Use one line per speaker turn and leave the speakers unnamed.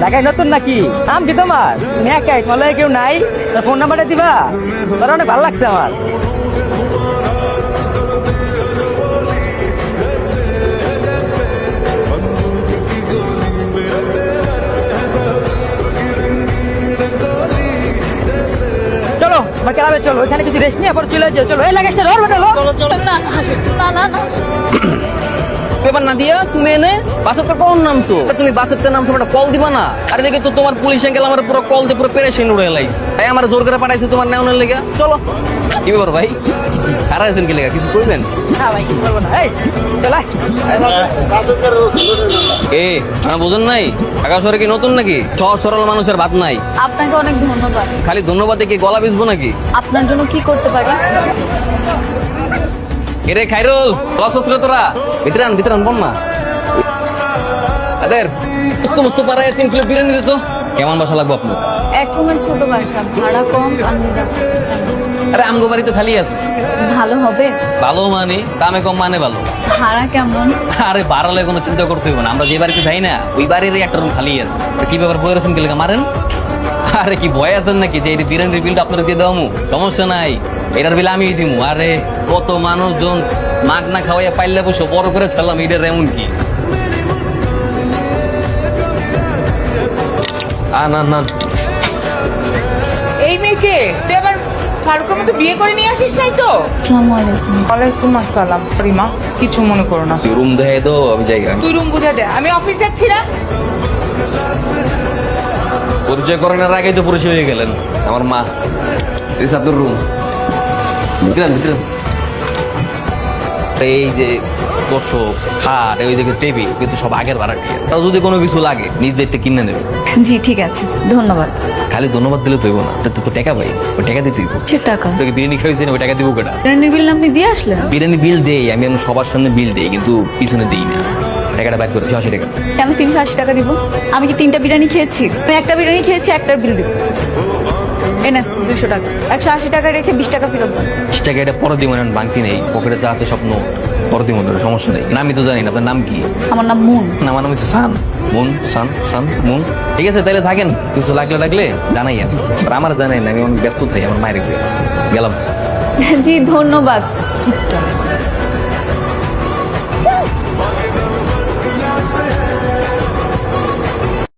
ঢাকায় নতুন নাকি? নাম কি তোমার? তুমি একাই, তোমার লগে কেউ নাই? তোর ফোন নাম্বারটা দিবা? তোর অনেক ভালো লাগছে আমার। চলো আমার ক্লাবে চলো, ওইখানে কিছু রেস্ট নিয়ে পরে চলে যাও। চলো এই লাগেজটা ধর বেটালো।
না না না না
পেপার না দিয়া তুমি এনে বাসের তো কখন নামছো? তুমি বাসের তো নামছো একটা কল দিবা না? আরে দেখে তো তোমার পুলিশ আঙ্কেল আমার পুরো কল দিয়ে পুরো পেরেশান উড়ে লাই, তাই আমার জোর করে পাঠাইছে তোমার নেওয়ানোর লেগে। চলো কি ব্যাপার ভাই, হারাইছেন কি লেগা? কিছু করবেন?
না ভাই কিছু বলবো না। এই চলে
এ আমার বোঝেন নাই, ঢাকা শহরে কি নতুন নাকি? সহজ সরল মানুষের ভাত নাই।
আপনাকে অনেক ধন্যবাদ।
খালি ধন্যবাদে কি গলা বিজবো নাকি?
আপনার জন্য কি করতে পারি?
এরে খাইরুল, লস রে তোরা, ভিতরান বল না। আদের মস্ত মস্ত পাড়ায় 3 কিলো বিরিয়ানি দিত। কেমন বাসা লাগবে আপনার?
এক রুমের ছোট বাসা, ভাড়া কম,
আরে আমগো বাড়ি তো খালি আছে।
ভালো হবে?
ভালো মানে দামে কম মানে ভালো।
ভাড়া কেমন?
আরে বাড়ালে কোনো চিন্তা করতে হবে না, আমরা যে বাড়িতে যাই না ওই বাড়ির একটা রুম খালি আছে। কি ব্যাপার বই রয়েছেন কি লেগে মারেন? আরে কি ভয় আছেন নাকি যে এই বিরিয়ানির বিলটা আপনারা দিয়ে দেওয়া? সমস্যা নাই, এটার বিল আমি দিমু। আরে কত মানুষজন মাগ না খাওয়াইয়া পাইলে বসে বড় করে ছাড়লাম, এটার এমন কি? না না
এই মেয়েকে তুই আবার ফারুকের মতো বিয়ে করে নিয়ে আসিস নাই তো?
আসসালামু আলাইকুম।
ওয়ালাইকুম আসসালাম। রিমা কিছু মনে করো না,
রুম দেখাই দো, আমি জায়গা
তুই রুম বুঝা দে, আমি অফিস যাচ্ছি না।
পরিচয় করানোর আগেই তো পরিচয় হয়ে গেলেন। আমার মা, আপনার রুম। এই যে তোষক খাট, ওই দিকে টেবিল কিন্তু সব আগের ভাড়াটিয়া। তাও যদি কোনো কিছু লাগে নিজ দায়িত্বে কিনে নেবে।
জি ঠিক আছে, ধন্যবাদ।
খালি ধন্যবাদ দিলে তৈব না, ওটা তো টাকা পাই, ওই টাকা দিতে হইব।
সে টাকা
তোকে বিরিয়ানি খাইছি না, ওই টাকা দিব কেটা?
ট্রেনের বিল আপনি দিয়ে আসলেন?
বিরিয়ানি বিল দেই আমি, আমি সবার সামনে বিল দেই কিন্তু পিছনে দিই না। টাকাটা ব্যাক করে 80 টাকা।
কেন 380 টাকা দিব? আমি কি 3টা বিরিয়ানি খেয়েছি? আমি একটা বিরিয়ানি খেয়েছি, একটার বিল দিব। এই না 200 টাকা, 180 টাকা রেখে 20 টাকা ফেরত দেন।
20 টাকা এটা পরে দিব না, বাংতি নেই পকেটে, যাতে স্বপ্ন পরে দিব না, সমস্যা নেই। না আমি তো জানি না আপনার নাম কি।
আমার নাম মুন।
না আমার নাম হচ্ছে সান মুন। ঠিক আছে তাহলে থাকেন, কিছু লাগলে জানাই। আর আমার জানাই না, আমি অনেক ব্যস্ত থাকি আমার মায়ের গেলাম।
জি ধন্যবাদ।